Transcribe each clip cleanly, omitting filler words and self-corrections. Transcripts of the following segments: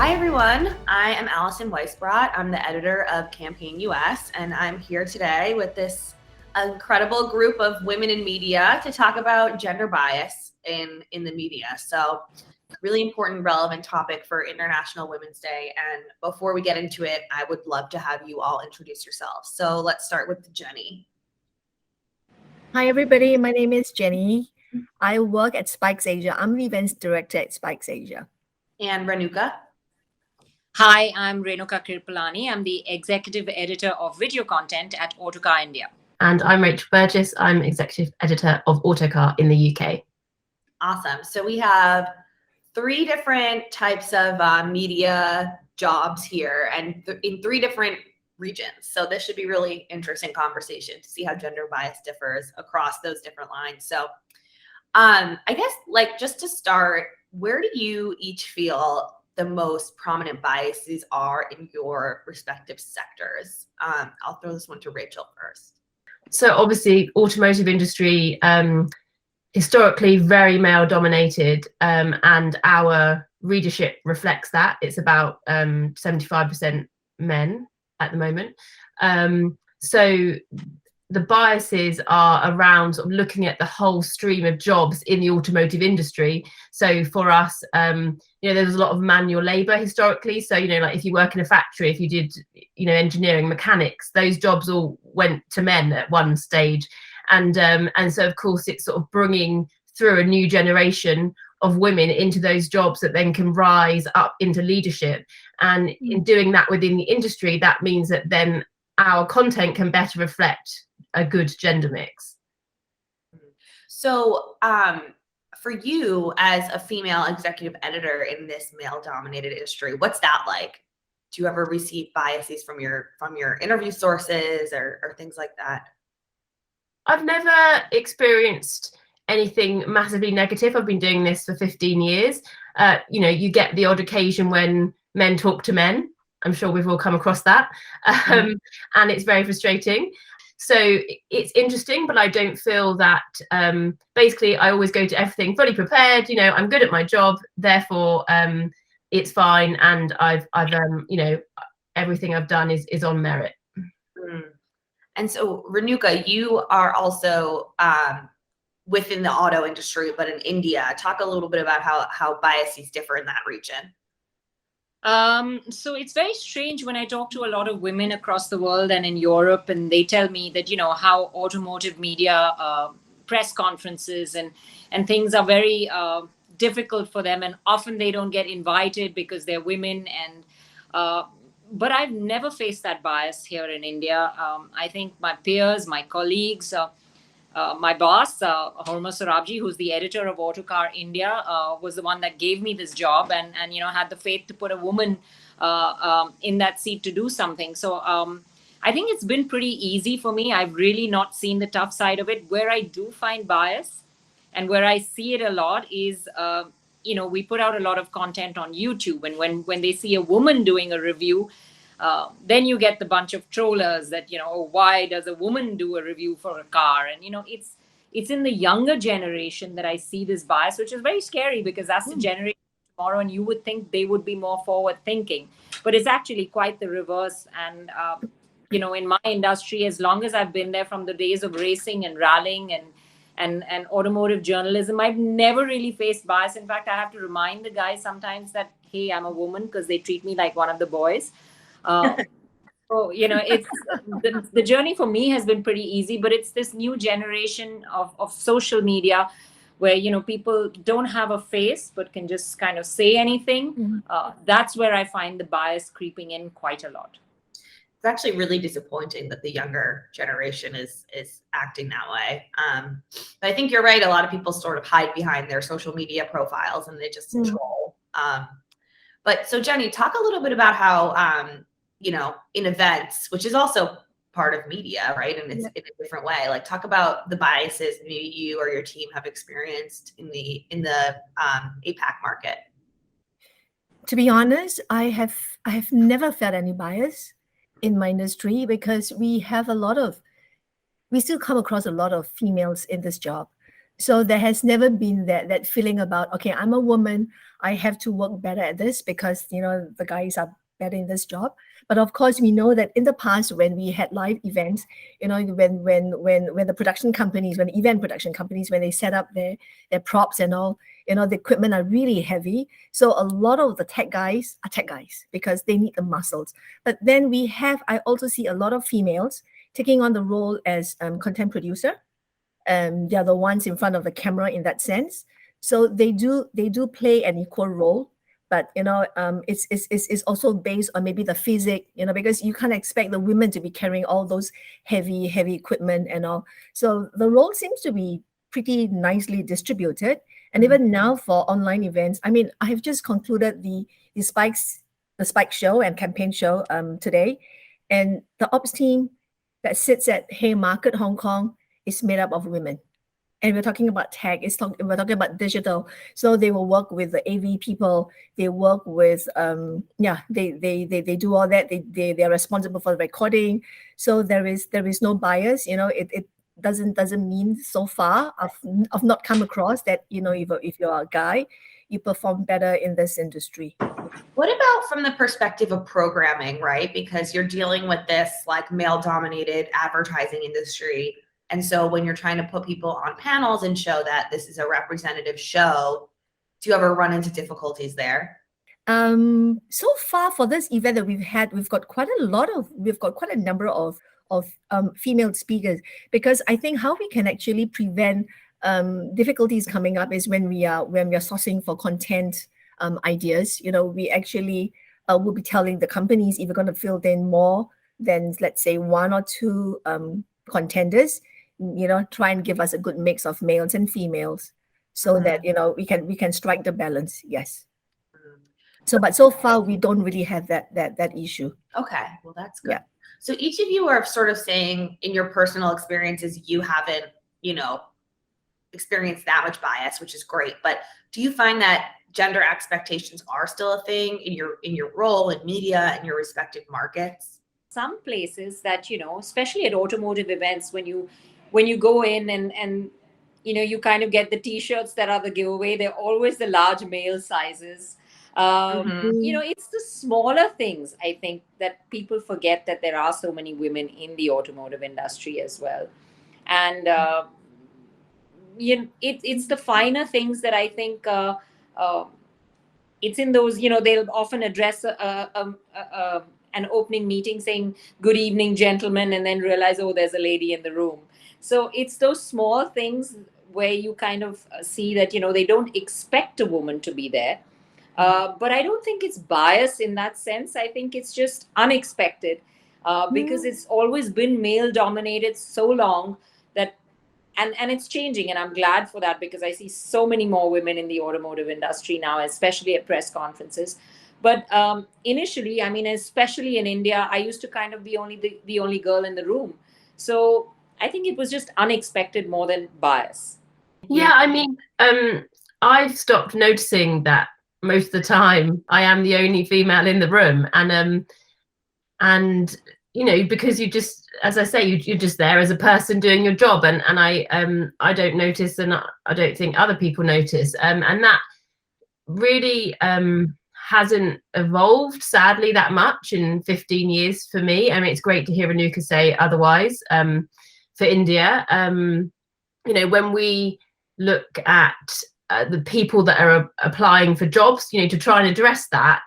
Hi, everyone. I am Alison Weissbrot. I'm the editor of Campaign US, and I'm here today with this incredible group of women in media to talk about gender bias in the media. So, really important, relevant topic for International Women's Day. And before we get into it, I would love to have you all introduce yourselves. So let's start with Jenny. Hi, everybody. My name is Jenny. I work at Spikes Asia. I'm the events director at Spikes Asia. And Renuka. Hi, I'm Renuka Kirpalani. I'm the executive editor of video content at Autocar India. And I'm Rachel Burgess. I'm executive editor of Autocar in the UK. Awesome. So we have three different types of media jobs here and in three different regions. So this should be really interesting conversation to see how gender bias differs across those different lines. So I guess just to start, where do you each feel the most prominent biases are in your respective sectors? I'll throw this one to Rachel first. So obviously automotive industry, historically very male dominated, and our readership reflects that. It's about 75% men at the moment. So the biases are around sort of looking at the whole stream of jobs in the automotive industry. So for us, there was a lot of manual labor historically. So, like if you work in a factory, if you did, engineering, mechanics, those jobs all went to men at one stage. And so, of course, it's sort of bringing through a new generation of women into those jobs that then can rise up into leadership. And in doing that within the industry, that means that then our content can better reflect a good gender mix. So for you as a female executive editor in this male-dominated industry, what's that like? Do you ever receive biases from your interview sources or things like that? I've never experienced anything massively negative. I've been doing this for 15 years. You get the odd occasion when men talk to men. I'm sure we've all come across that. And it's very frustrating. So it's interesting, but I don't feel that, basically I always go to everything fully prepared. I'm good at my job, therefore it's fine. And I've everything I've done is on merit. And so Renuka, you are also within the auto industry, but in India. Talk a little bit about how biases differ in that region. So it's very strange when I talk to a lot of women across the world and in Europe, and they tell me that, how automotive media press conferences and things are very difficult for them. And often they don't get invited because they're women. But I've never faced that bias here in India. I think my peers, my colleagues, my boss, Horma Sorabji, who's the editor of Autocar India, was the one that gave me this job and had the faith to put a woman in that seat to do something. So I think it's been pretty easy for me. I've really not seen the tough side of it. Where I do find bias and where I see it a lot is, we put out a lot of content on YouTube. And when they see a woman doing a review, then you get the bunch of trollers that, why does a woman do a review for a car? And, it's in the younger generation that I see this bias, which is very scary because that's the generation tomorrow. And you would think they would be more forward thinking, but it's actually quite the reverse. And, in my industry, as long as I've been there from the days of racing and rallying and automotive journalism, I've never really faced bias. In fact, I have to remind the guys sometimes that, hey, I'm a woman, because they treat me like one of the boys. So, it's the journey for me has been pretty easy, but it's this new generation of social media where, people don't have a face, but can just kind of say anything. That's where I find the bias creeping in quite a lot. It's actually really disappointing that the younger generation is acting that way. But I think you're right. A lot of people sort of hide behind their social media profiles and they just troll. But so Jenny, talk a little bit about how, in events, which is also part of media, right? And it's in a different way. Like, talk about the biases maybe you or your team have experienced in the APAC market. To be honest, I have never felt any bias in my industry because we still come across a lot of females in this job. So there has never been that feeling about, okay, I'm a woman, I have to work better at this because, you know, the guys are better in this job. But of course, we know that in the past, when we had live events, you know, when the production companies, when the event production companies, when they set up their props and all, you know, the equipment are really heavy. So a lot of the tech guys are tech guys because they need the muscles. But then I also see a lot of females taking on the role as content producer. They are the ones in front of the camera in that sense. So they do play an equal role. But you know, it's also based on maybe the physique, you know, because you can't expect the women to be carrying all those heavy equipment and all. So the role seems to be pretty nicely distributed. And even now for online events, I mean, I have just concluded the Spike show and campaign show today, and the ops team that sits at Haymarket Hong Kong is made up of women. And we're talking about tech, we're talking about digital. So they will work with the AV people, they work with, they do all that. They're responsible for the recording. So there is no bias, you know, it doesn't mean so far I've not come across that, you know, if you're a guy, you perform better in this industry. What about from the perspective of programming, right? Because you're dealing with this like male-dominated advertising industry. And so when you're trying to put people on panels and show that this is a representative show, do you ever run into difficulties there? So far for this event that we've got quite a number of female speakers, because I think how we can actually prevent difficulties coming up is when we are sourcing for content ideas. You know, we actually will be telling the companies, if you're going to field in more than, let's say, one or two contenders, you know, try and give us a good mix of males and females, so that, you know, we can strike the balance. Yes. But so far we don't really have that issue. Okay, well that's good. Yeah. So each of you are sort of saying in your personal experiences you haven't, you know, experienced that much bias, which is great. But do you find that gender expectations are still a thing in your role in media and your respective markets? Some places that, you know, especially at automotive events, when you go in and you know, you kind of get the t-shirts that are the giveaway, they're always the large male sizes. You know, it's the smaller things, I think, that people forget, that there are so many women in the automotive industry as well. And you know, it's the finer things that I think it's in those, you know, they'll often address an opening meeting saying, "Good evening, gentlemen," and then realize, oh, there's a lady in the room. So it's those small things where you kind of see that, you know, they don't expect a woman to be there. But I don't think it's bias in that sense. I think it's just unexpected because it's always been male dominated so long that, and it's changing. And I'm glad for that, because I see so many more women in the automotive industry now, especially at press conferences. But initially, I mean, especially in India, I used to kind of be the only girl in the room. So I think it was just unexpected more than bias. Yeah, I mean, I've stopped noticing that most of the time I am the only female in the room, and you know, because you just, as I say, you're just there as a person doing your job, and I don't notice, and I don't think other people notice, and that really hasn't evolved, sadly, that much in 15 years for me. I mean, it's great to hear Renuka say otherwise. For India, you know, when we look at the people that are applying for jobs, you know, to try and address that,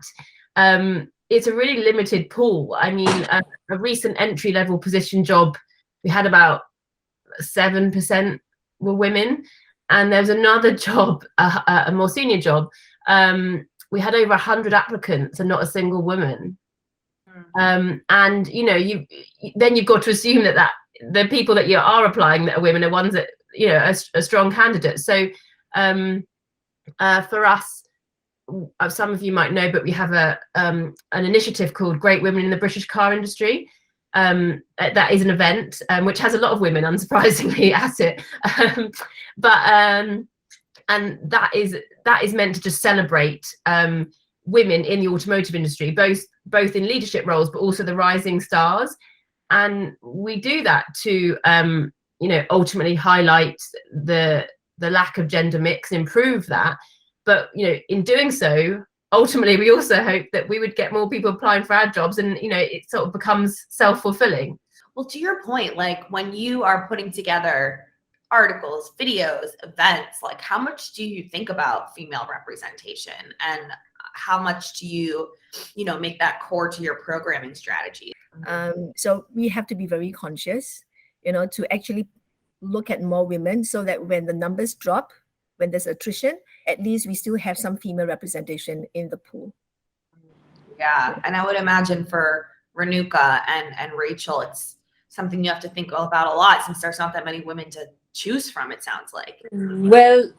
it's a really limited pool. I mean, a recent entry-level position job, we had about 7% were women, and there's another job, a more senior job, we had over 100 applicants and not a single woman. And you know, then you've got to assume that the people that you are applying that are women are ones that, you know, are strong candidates. So for us, some of you might know, but we have an initiative called Great Women in the British Car Industry. That is an event which has a lot of women, unsurprisingly, at it. And that is meant to just celebrate women in the automotive industry, both in leadership roles, but also the rising stars. And we do that to, you know, ultimately highlight the the lack of gender mix, improve that. But, you know, in doing so, ultimately, we also hope that we would get more people applying for our jobs, and, you know, it sort of becomes self-fulfilling. Well, to your point, like when you are putting together articles, videos, events, like how much do you think about female representation, and how much do you know, make that core to your programming strategy? So we have to be very conscious, you know, to actually look at more women, so that when the numbers drop, when there's attrition, at least we still have some female representation in the pool. Yeah, and I would imagine for Renuka and Rachel, it's something you have to think about a lot, since there's not that many women to choose from, it sounds like. Well,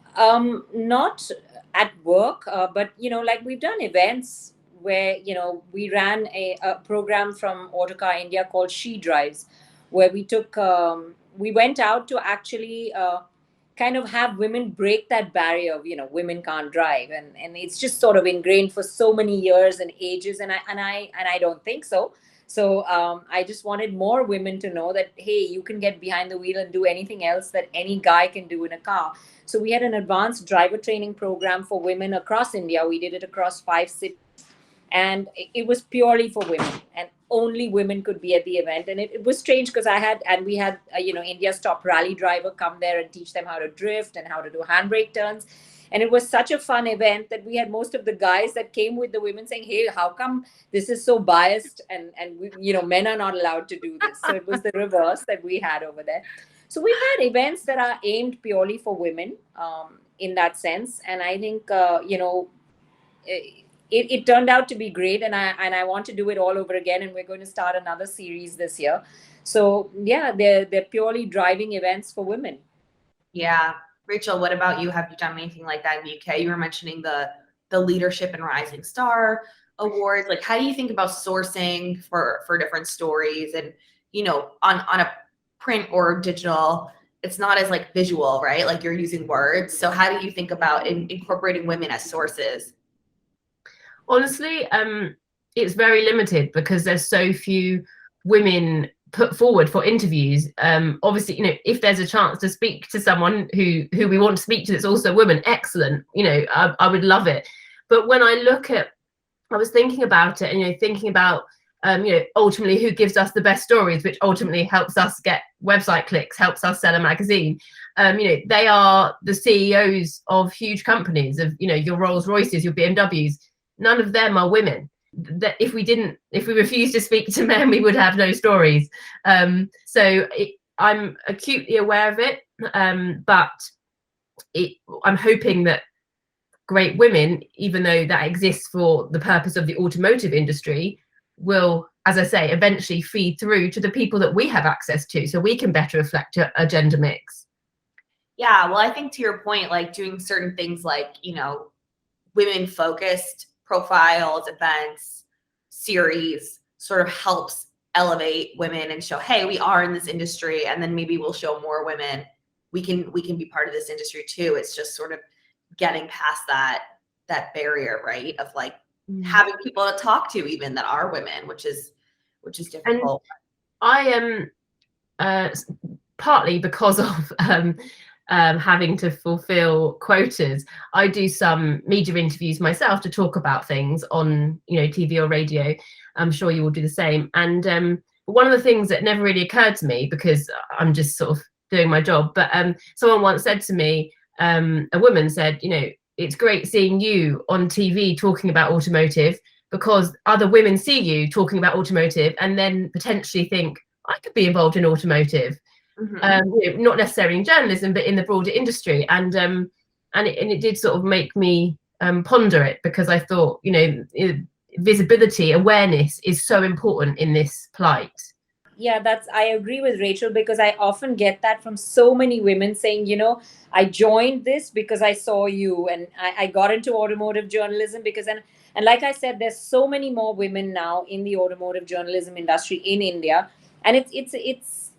not at work, but, you know, like we've done events where, you know, we ran a program from Autocar India called She Drives, where we went out to actually kind of have women break that barrier of, you know, women can't drive, and it's just sort of ingrained for so many years and ages, and I don't think so. So I just wanted more women to know that, hey, you can get behind the wheel and do anything else that any guy can do in a car. So we had an advanced driver training program for women across India. We did it across 5 cities, and it was purely for women, and only women could be at the event. And it was strange because we had you know, India's top rally driver come there and teach them how to drift and how to do handbrake turns. And it was such a fun event that we had most of the guys that came with the women saying, hey, how come this is so biased, and we, you know, men are not allowed to do this. So it was the reverse that we had over there. So we've had events that are aimed purely for women, in that sense. And I think, you know, it turned out to be great, and I want to do it all over again, and we're going to start another series this year. So yeah, they're purely driving events for women. Yeah. Rachel, what about you? Have you done anything like that in the UK? You were mentioning the Leadership and Rising Star Awards. Like, how do you think about sourcing for different stories? And, you know, on a print or digital, it's not as like visual, right? Like you're using words. So how do you think about incorporating women as sources? Honestly, it's very limited because there's so few women put forward for interviews. Obviously, you know, if there's a chance to speak to someone who we want to speak to that's also a woman, excellent, you know, I would love it. But when I was thinking about it, and, you know, thinking about you know, ultimately who gives us the best stories, which ultimately helps us get website clicks, helps us sell a magazine. You know, they are the CEOs of huge companies, of, you know, your Rolls Royces, your BMWs. None of them are women. That if we refused to speak to men, we would have no stories. So I'm acutely aware of it, but I'm hoping that great women, even though that exists for the purpose of the automotive industry, will, as I say, eventually feed through to the people that we have access to, so we can better reflect a gender mix. Yeah, well, I think to your point, like doing certain things like, you know, women focused profiles, events, series sort of helps elevate women and show, hey, we are in this industry, and then maybe we'll show more women we can be part of this industry too. It's just sort of getting past that barrier, right, of like having people to talk to even that are women, which is difficult. And I am partly because of having to fulfill quotas, I do some media interviews myself to talk about things on, you know, TV or radio. I'm sure you will do the same. And one of the things that never really occurred to me, because I'm just sort of doing my job, but someone once said to me, a woman said, you know, it's great seeing you on TV talking about automotive, because other women see you talking about automotive and then potentially think, I could be involved in automotive. Mm-hmm. You know, not necessarily in journalism, but in the broader industry. And it did sort of make me ponder it, because I thought, you know, visibility, awareness is so important in this plight. Yeah, I agree with Rachel, because I often get that from so many women saying, you know, I joined this because I saw you, and I got into automotive journalism because, and like I said, there's so many more women now in the automotive journalism industry in India. And it's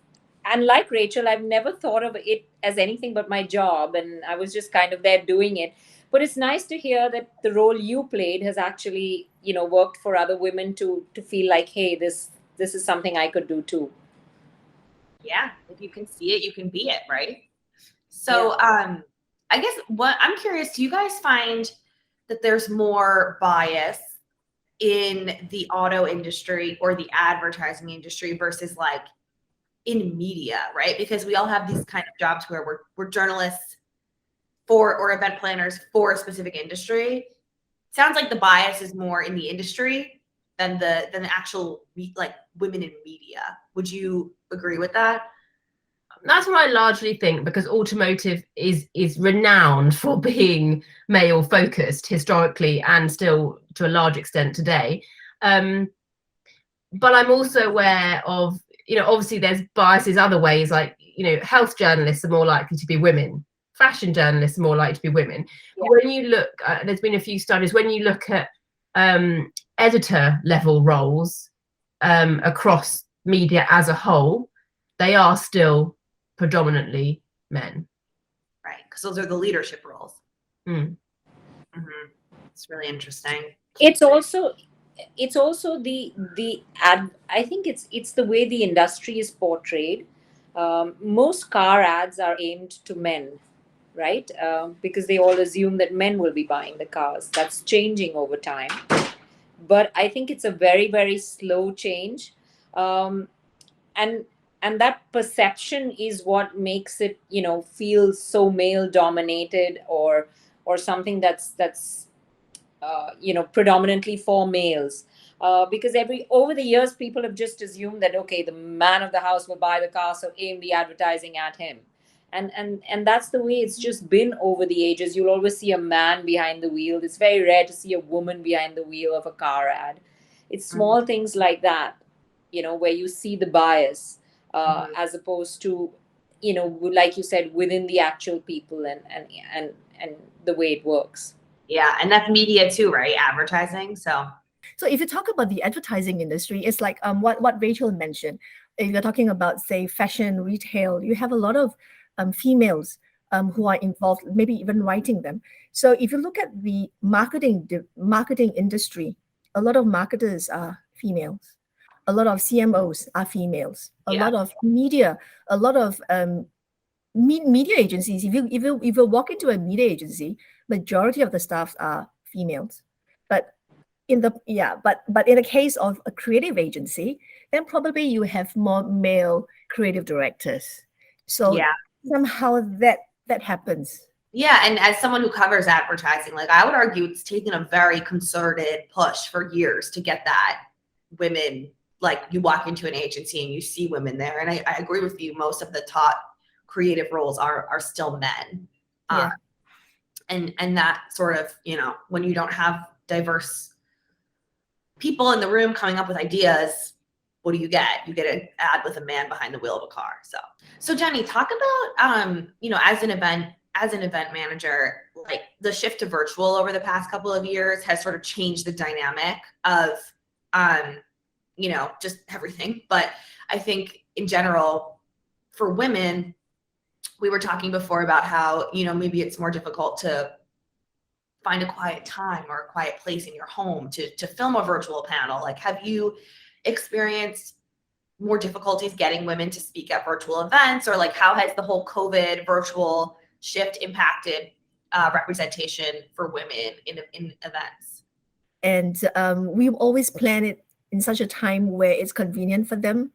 and like Rachel, I've never thought of it as anything but my job, and I was just kind of there doing it. But it's nice to hear that the role you played has actually, you know, worked for other women to feel like, hey, this is something I could do too. Yeah, if you can see it, you can be it, right? So I guess what I'm curious, do you guys find that there's more bias in the auto industry or the advertising industry versus like in media, right? Because we all have these kind of jobs where we're journalists for or event planners for a specific industry. Sounds like the bias is more in the industry than the actual like women in media. Would you agree with that? That's what I largely think, because automotive is renowned for being male focused historically and still to a large extent today. But I'm also aware of, obviously there's biases other ways, like, health journalists are more likely to be women, fashion journalists are more likely to be women. Yeah. But when you look, there's been a few studies, when you look at editor level roles across media as a whole, they are still predominantly men. Right, because those are the leadership roles. Mm. Mm-hmm. It's really interesting. It's also the ad. I think it's the way the industry is portrayed. Most car ads are aimed to men, right? Because they all assume that men will be buying the cars. That's changing over time, but I think it's a very, very slow change, and that perception is what makes it, feel so male dominated, or something that's predominantly for males. Because over the years, people have just assumed that, okay, the man of the house will buy the car, so aim the advertising at him. And that's the way it's just been over the ages. You'll always see a man behind the wheel. It's very rare to see a woman behind the wheel of a car ad. It's small things like that, where you see the bias, as opposed to, like you said, within the actual people and the way it works. Yeah, and that's media too, right? Advertising. So if you talk about the advertising industry, it's like what Rachel mentioned. If you're talking about, say, fashion, retail, you have a lot of females who are involved, maybe even writing them. So if you look at the marketing industry, a lot of marketers are females. A lot of CMOs are females. A lot of media, a lot of media agencies. If you walk into a media agency, majority of the staff are females. But in the case of a creative agency, then probably you have more male creative directors. So somehow that happens. Yeah, and as someone who covers advertising, like I would argue it's taken a very concerted push for years to get that women, like you walk into an agency and you see women there. And I agree with you, most of the top creative roles are still men. And that sort of, when you don't have diverse people in the room coming up with ideas, what do you get? You get an ad with a man behind the wheel of a car. So Jenny, talk about, as an event manager, like the shift to virtual over the past couple of years has sort of changed the dynamic of, just everything. But I think in general, for women, we were talking before about how, maybe it's more difficult to find a quiet time or a quiet place in your home to film a virtual panel. Like, have you experienced more difficulties getting women to speak at virtual events, or like how has the whole COVID virtual shift impacted representation for women in events? And we always plan it in such a time where it's convenient for them,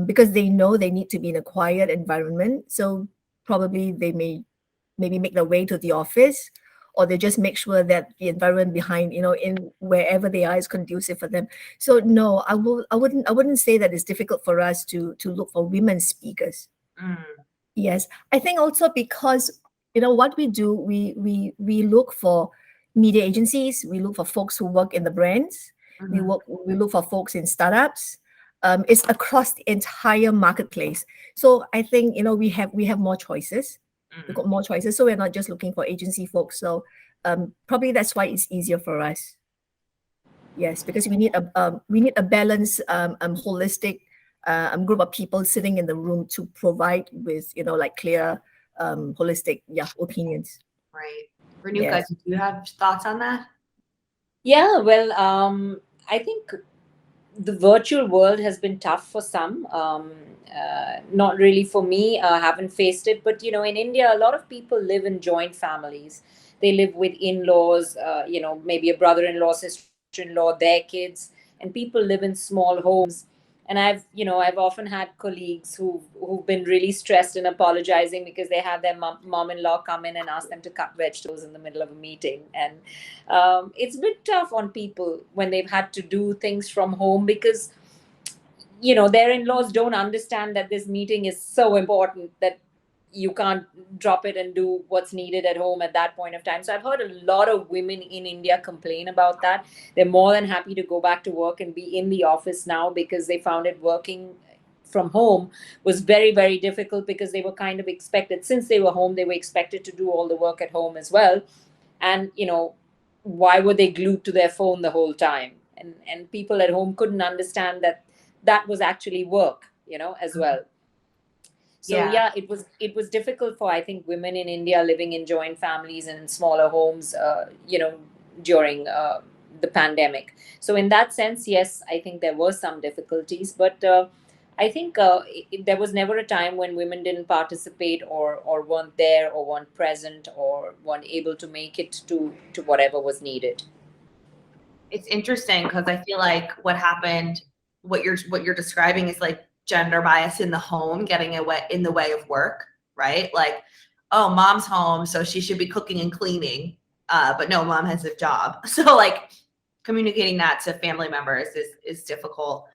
because they know they need to be in a quiet environment. So probably they maybe make their way to the office, or they just make sure that the environment behind, in wherever they are, is conducive for them. So no, I wouldn't say that it's difficult for us to look for women speakers. Yes, I think also because what we do, we look for media agencies, we look for folks who work in the brands, we look for folks in startups. It's across the entire marketplace. So I think we have more choices. We've got more choices, so we're not just looking for agency folks. So probably that's why it's easier for us. Yes, because we need a balanced, holistic group of people sitting in the room to provide with like clear, holistic opinions. Right. Renuka, do you have thoughts on that? Yeah, well, I think the virtual world has been tough for some. Not really for me. Haven't faced it, but in India, a lot of people live in joint families. They live with in-laws. Maybe a brother-in-law, sister-in-law, their kids, and people live in small homes. And I've often had colleagues who've been really stressed and apologizing because they have their mom-in-law come in and ask them to cut vegetables in the middle of a meeting. And it's been tough on people when they've had to do things from home because their in-laws don't understand that this meeting is so important that you can't drop it and do what's needed at home at that point of time. So I've heard a lot of women in India complain about that. They're more than happy to go back to work and be in the office now because they found it working from home was very, very difficult because they were kind of expected, since they were home, they were expected to do all the work at home as well. And, why were they glued to their phone the whole time? And people at home couldn't understand that was actually work, as well. So yeah, it was difficult for, I think, women in India living in joint families and in smaller homes, during the pandemic. So in that sense, yes, I think there were some difficulties, but I think there was never a time when women didn't participate or weren't there or weren't present or weren't able to make it to whatever was needed. It's interesting because I feel like what happened, what you're describing is like gender bias in the home getting in the way of work, right? Like, oh, mom's home, so she should be cooking and cleaning, but no, mom has a job. So like communicating that to family members is difficult.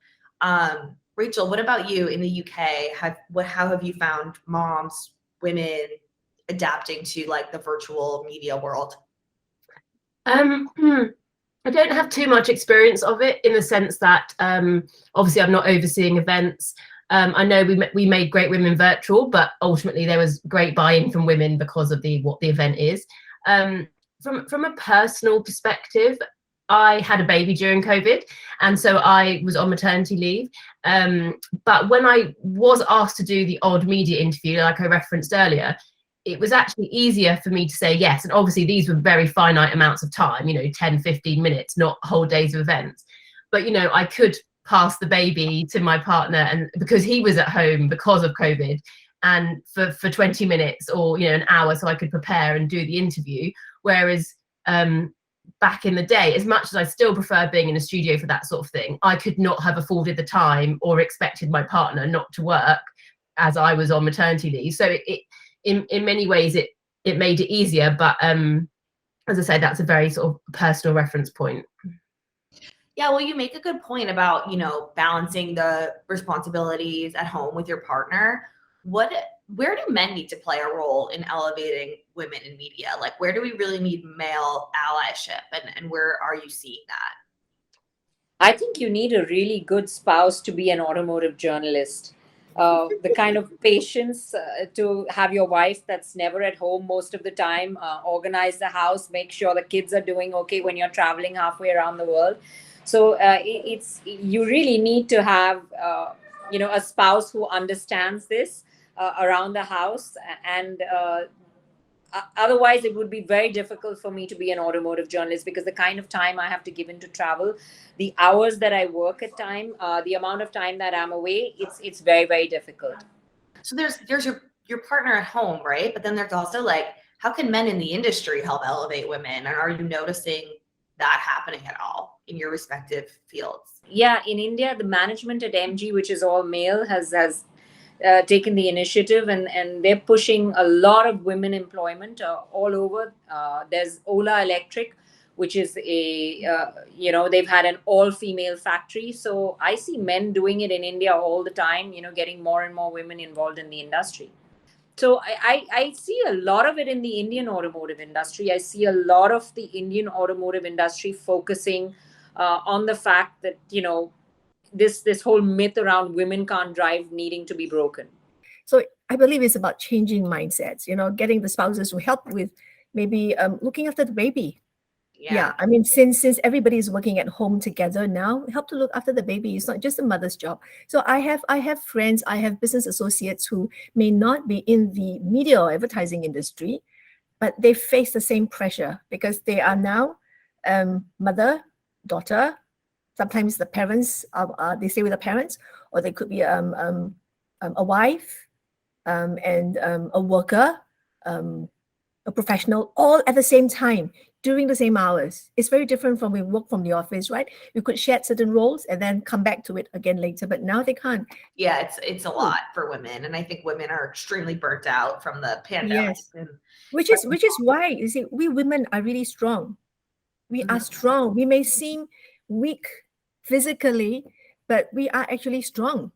Rachel, what about you in the UK? How have you found moms, women adapting to like the virtual media world? I don't have too much experience of it in the sense that obviously I'm not overseeing events. I know we made Great Women virtual, but ultimately there was great buy-in from women because of what the event is. From a personal perspective, I had a baby during COVID, and so I was on maternity leave. But when I was asked to do the odd media interview, like I referenced earlier, it was actually easier for me to say yes. And obviously these were very finite amounts of time, 10, 15 minutes, not whole days of events. But, I could pass the baby to my partner, and because he was at home because of COVID, and for 20 minutes or, an hour, so I could prepare and do the interview. Whereas back in the day, as much as I still prefer being in a studio for that sort of thing, I could not have afforded the time or expected my partner not to work as I was on maternity leave. So in many ways it made it easier, but as I said, that's a very sort of personal reference point. Yeah, well, you make a good point about balancing the responsibilities at home with your partner. Where do men need to play a role in elevating women in media? Like, where do we really need male allyship, and where are you seeing that? I think you need a really good spouse to be an automotive journalist. The kind of patience to have your wife that's never at home most of the time, organize the house, make sure the kids are doing okay when you're traveling halfway around the world. So you really need to have a spouse who understands this around the house, and otherwise it would be very difficult for me to be an automotive journalist because the kind of time I have to give into travel, the hours that I work at time, the amount of time that I'm away, it's very, very difficult. So there's your partner at home, right? But then there's also like, how can men in the industry help elevate women? And are you noticing that happening at all in your respective fields? Yeah, in India, the management at MG, which is all male, has taken the initiative, and they're pushing a lot of women employment all over. There's Ola Electric, which is they've had an all-female factory. So I see men doing it in India all the time, getting more and more women involved in the industry. So I see a lot of it in the Indian automotive industry. I see a lot of the Indian automotive industry focusing on the fact that, this whole myth around women can't drive needing to be broken. So I believe it's about changing mindsets, getting the spouses to help with maybe looking after the baby. Yeah. I mean, since everybody is working at home together now, help to look after the baby. It's not just a mother's job. So I have friends, I have business associates who may not be in the media or advertising industry, but they face the same pressure because they are now mother, daughter, sometimes the parents they stay with the parents, or they could be a wife, and a worker, a professional, all at the same time during the same hours. It's very different from when we work from the office, right? We could share certain roles and then come back to it again later, but now they can't. Yeah, it's a lot for women, and I think women are extremely burnt out from the pandemic. Yes. And Which is why, you see, we women are really strong. We are strong. We may seem weak physically, but we are actually strong.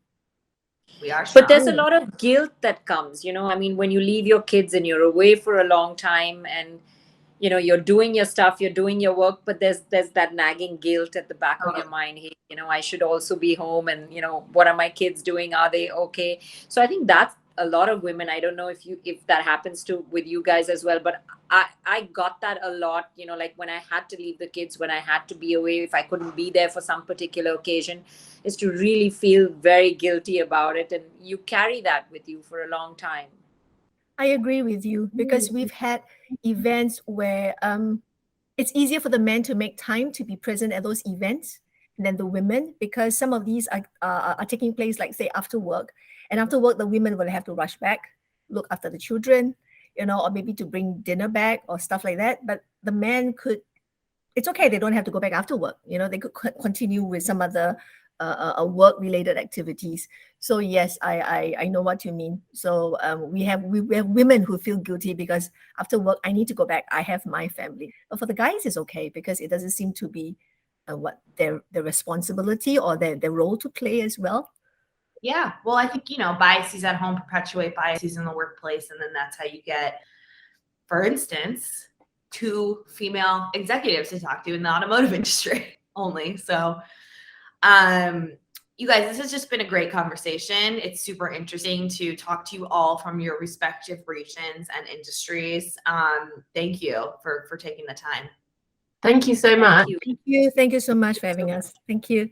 we are strong. But there's a lot of guilt that comes, I mean, when you leave your kids and you're away for a long time, and you're doing your stuff, you're doing your work, but there's that nagging guilt at the back of your mind. Hey, I should also be home, and what are my kids doing? Are they okay? So I think that's a lot of women. I don't know if that happens with you guys as well, but I got that a lot, like when I had to leave the kids, when I had to be away, if I couldn't be there for some particular occasion, is to really feel very guilty about it, and you carry that with you for a long time. I agree with you, because we've had events where it's easier for the men to make time to be present at those events than the women, because some of these are taking place, like say after work, and after work the women will have to rush back, look after the children, or maybe to bring dinner back or stuff like that. But the men could, it's okay, they don't have to go back after work, they could continue with some other work related activities. So yes, I know what you mean. So we have women who feel guilty because after work I need to go back, I have my family. But for the guys it's okay, because it doesn't seem to be what their responsibility or their role to play as well. Yeah, well, I think biases at home perpetuate biases in the workplace, and then that's how you get, for instance, 2 female executives to talk to in the automotive industry only. So you guys, this has just been a great conversation. It's super interesting to talk to you all from your respective regions and industries. Thank you for taking the time. Thank you so much. Thank you. Thank you so much for having us. Thank you.